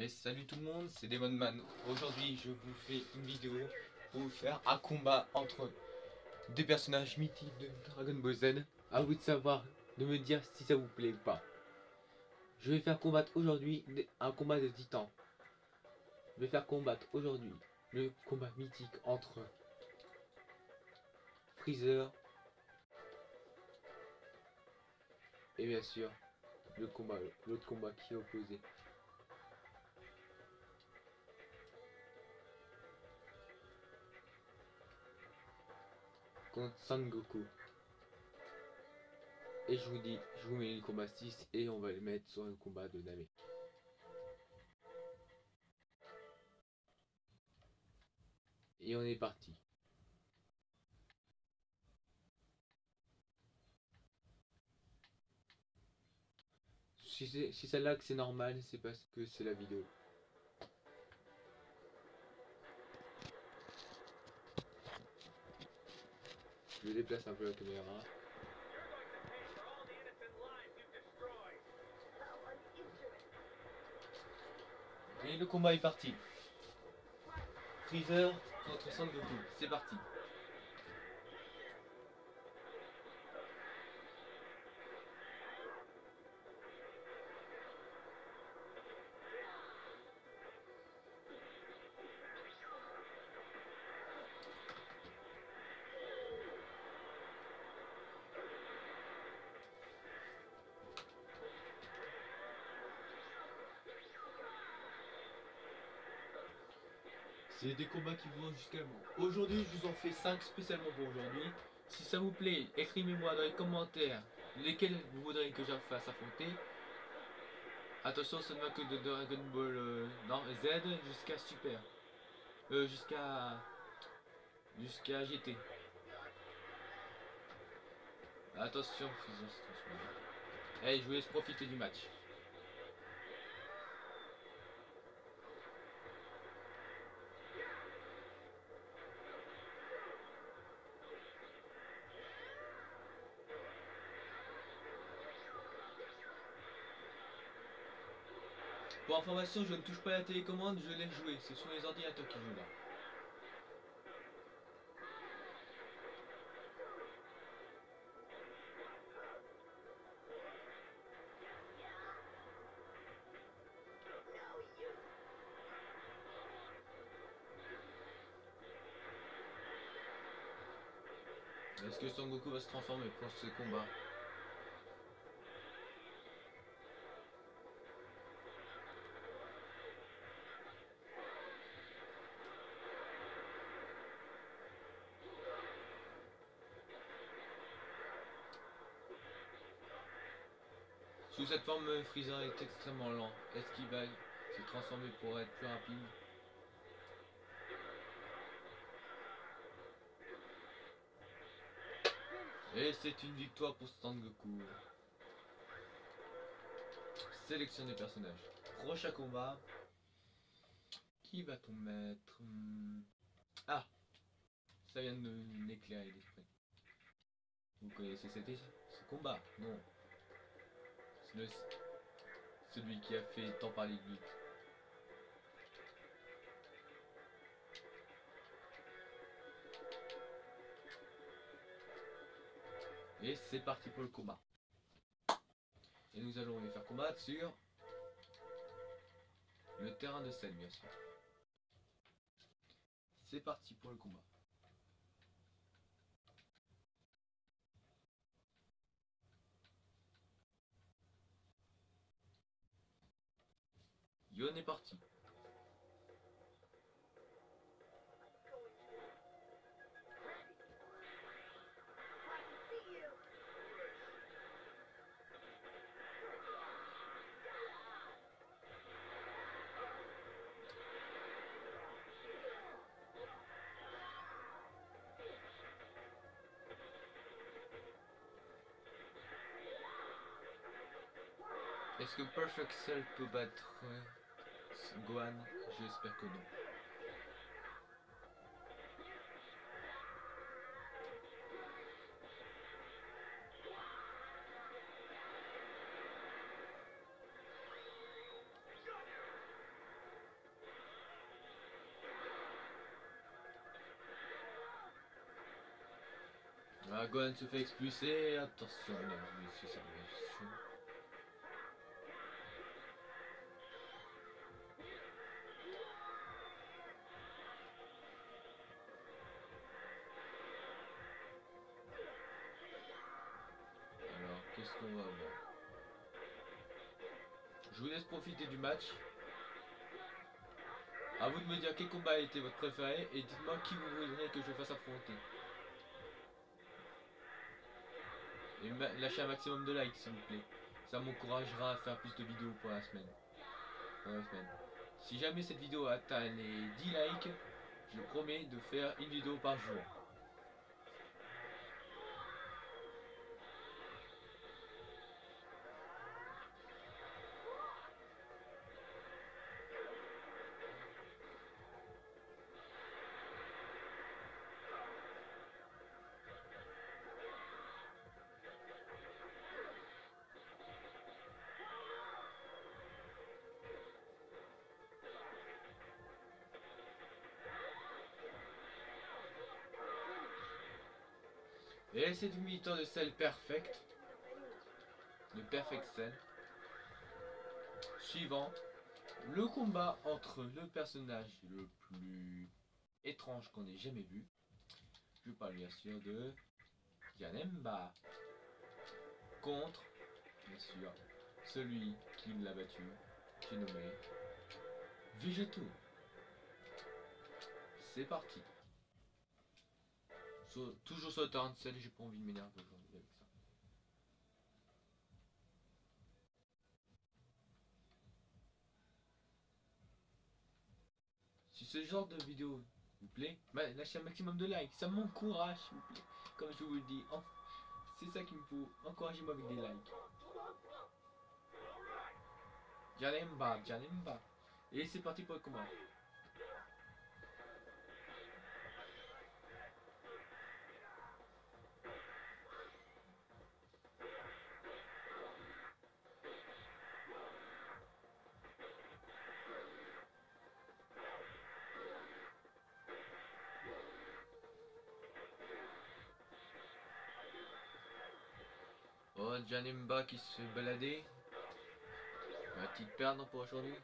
Et salut tout le monde, c'est Demonman. Aujourd'hui, je vous fais une vidéo pour vous faire un combat entre deux personnages mythiques de Dragon Ball Z. À vous de savoir, de me dire si ça vous plaît ou pas. Je vais faire combattre aujourd'hui un combat de titans. Je vais faire combattre aujourd'hui le combat mythique entre Freezer et bien sûr l'autre combat qui est opposé. Contre Son Goku. Et je vous dis, je vous mets le combat 6 et on va le mettre sur le combat de Namek. Et on est parti. Si celle-là que c'est normal, c'est parce que c'est la vidéo. Je déplace un peu la caméra. Et le combat est parti. Freezer contre Son Goku. C'est parti. C'est des combats qui vont jusqu'à moi. Aujourd'hui, je vous en fais 5 spécialement pour aujourd'hui. Si ça vous plaît, écrivez-moi dans les commentaires lesquels vous voudrez que je fasse affronter. Attention, ça ne va que de Dragon Ball non, Z jusqu'à Super. Jusqu'à GT. Attention, Freezer, attention. Allez, je vous laisse profiter du match. Pour information, je ne touche pas à la télécommande, je laisse jouer. C'est sur les ordinateurs qui jouent là. Est-ce que Son Goku va se transformer pour ce combat? Sous cette forme, Freezer est extrêmement lent. Est-ce qu'il va se transformer pour être plus rapide? Et c'est une victoire pour Son Goku. Sélection des personnages. Prochain combat. Qui va-t-on mettre? Ah, ça vient de m'éclairer l'esprit. Vous connaissez ce combat? Non. C'est celui qui a fait tant parler de lui. Et c'est parti pour le combat. Et nous allons les faire combattre sur le terrain de scène, bien sûr. C'est parti pour le combat. Yon est parti. Est-ce que Perfect Cell peut battre Gohan? J'espère que non. Ah, Gohan se fait expulser. Attention, monsieur, ça va être chaud. Alors, qu'est-ce qu'on va voir? Je vous laisse profiter du match. A vous de me dire quel combat a été votre préféré et dites-moi qui vous voudriez que je fasse affronter. Et lâchez un maximum de likes s'il vous plaît. Ça m'encouragera à faire plus de vidéos pour la semaine. Si jamais cette vidéo atteint les 10 likes, je promets de faire une vidéo par jour. Et c'est une mi-temps de sel perfect. De perfect sel. Suivant. Le combat entre le personnage le plus étrange qu'on ait jamais vu. Je parle bien sûr de Janemba. Contre, bien sûr, celui qui l'a battu, qui est nommé Végéto. C'est parti. Toujours sur le terrain de sel, j'ai pas envie de m'énerver aujourd'hui avec ça. Si ce genre de vidéo vous plaît, bah, lâchez un maximum de likes, ça m'encourage s'il vous plaît. Comme je vous le dis, c'est ça qu'il me faut, encouragez-moi avec des likes. Janemba, Janemba. Et c'est parti pour le combat. Oh, Janemba qui se baladait. Va-t-il perdre pour aujourd'hui?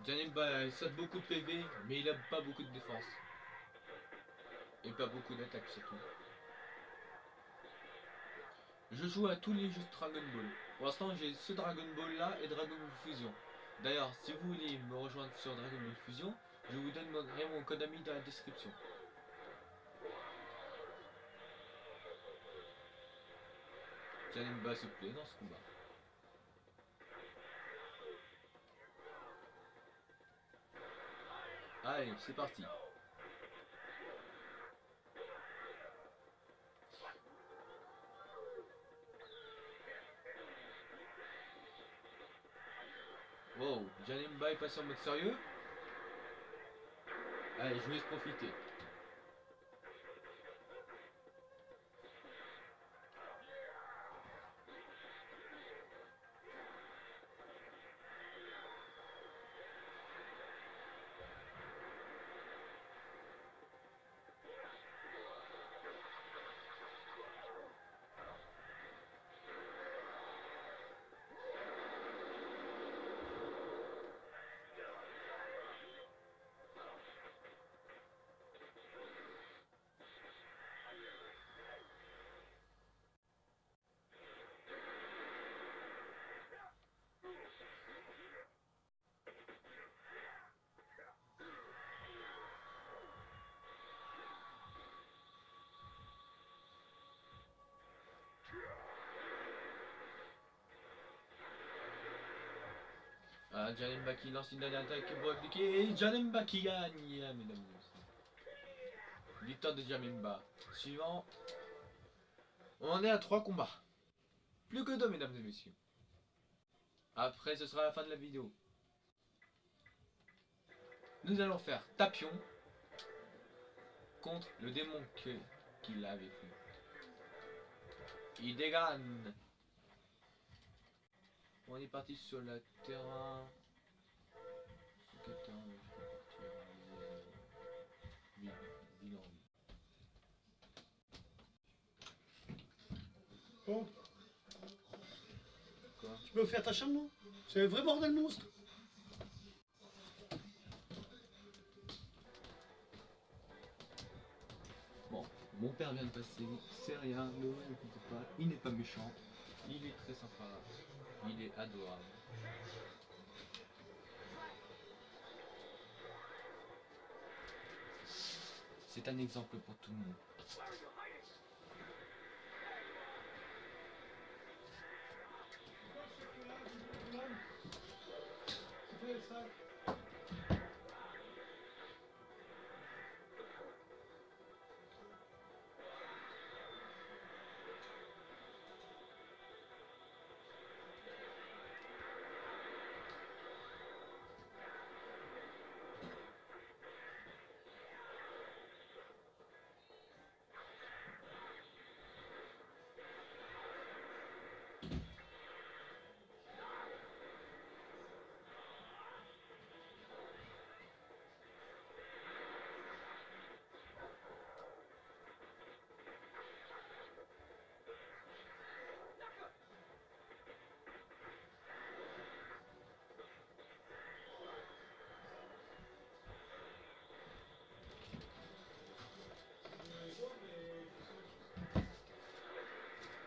Janemba saute beaucoup de PV, mais il a pas beaucoup de défense. Et pas beaucoup d'attaque surtout. Je joue à tous les jeux de Dragon Ball. Pour l'instant j'ai ce Dragon Ball là et Dragon Ball Fusion. D'ailleurs si vous voulez me rejoindre sur Dragon Ball Fusion, je vous donnerai mon code ami dans la description. Janemba se plaît dans ce combat. Allez, c'est parti. Wow, Janemba est passé en mode sérieux. Allez, je vous laisse profiter. Ah, Janemba qui lance une dernière attaque pour appliquer et Janemba qui gagne, mesdames et messieurs. Victoire de Janemba. Suivant. On en est à 3 combats. Plus que 2, mesdames et messieurs. Après, ce sera la fin de la vidéo. Nous allons faire Tapion contre le démon qu'il a avec lui. Il dégaine. On est parti sur le terrain. Sur quel terrain je peux partir? Bon, Quoi? tu peux faire ta chambre, non? C'est un vrai bordel monstre. Bon, mon père vient de passer, c'est rien, ne vous inquiétez pas, il n'est pas méchant, il est très sympa, il est adorable. C'est un exemple pour tout le monde.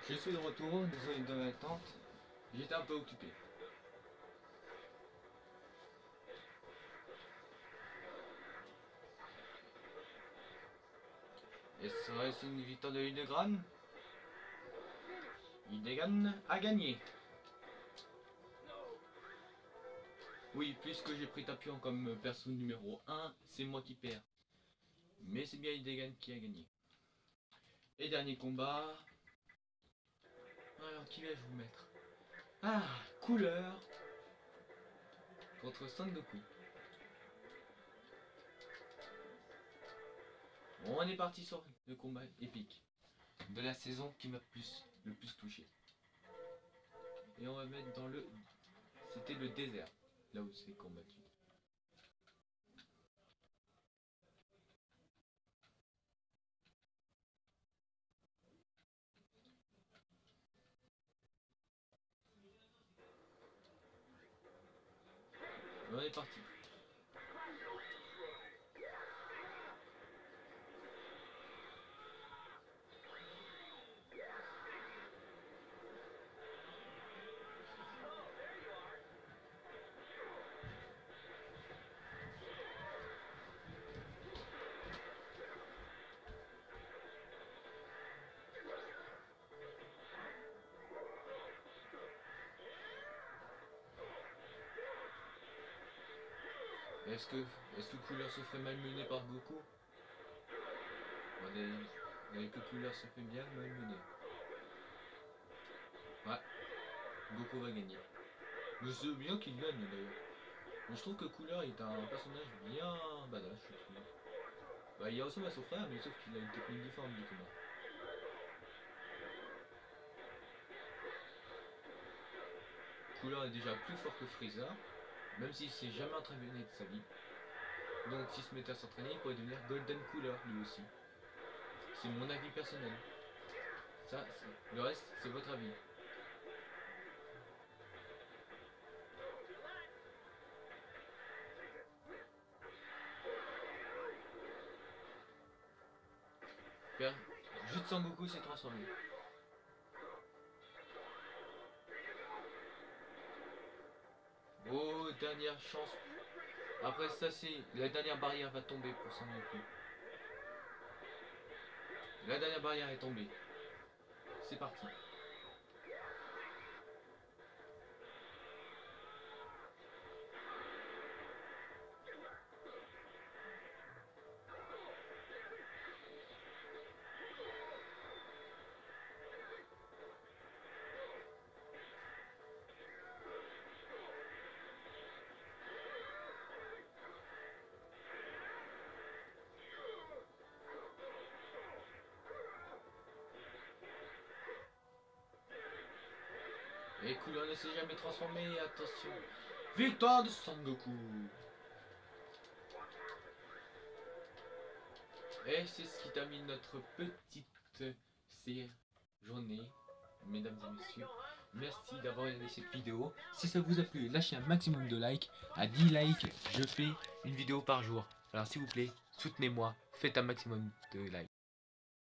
Je suis de retour, désolé de l'attente, j'étais un peu occupé. Et serait-ce une victoire de Hildegrand? Hildegrand a gagné. Oui, puisque j'ai pris Tapion comme perso numéro 1, c'est moi qui perds. Mais c'est bien Hildegrand qui a gagné. Et dernier combat. Alors, qui vais-je vous mettre? Ah, couleur contre Son Goku. Bon, on est parti sur le combat épique de la saison qui m'a le plus touché. Et on va mettre dans le... C'était le désert, là où c'est combattu. On est parti. Est-ce que Couleur se fait malmener par Goku? Avec que Couleur se fait bien malmener. Ouais, Goku va gagner. Je sais bien qu'il gagne d'ailleurs. Mais je trouve que Couleur est un personnage bien badass, je trouve. Bah, il y a aussi son frère, mais sauf qu'il a une technique différente du combat. Couleur est déjà plus fort que Freezer, même s'il s'est jamais entraîné de sa vie. Donc s'il se mettait à s'entraîner, il pourrait devenir Golden Cooler lui aussi. C'est mon avis personnel. Ça, le reste, c'est votre avis. Juste Sangoku s'est transformé. Oh, dernière chance. Après ça, c'est la dernière barrière va tomber pour Sangoku. La dernière barrière est tombée. C'est parti. Et Cooler ne s'est jamais transformé, attention. Victoire de Sangoku. Et c'est ce qui termine notre petite journée mesdames et messieurs. Merci d'avoir regardé cette vidéo. Si ça vous a plu, lâchez un maximum de likes. À 10 likes, je fais une vidéo par jour. Alors s'il vous plaît, soutenez-moi, faites un maximum de likes.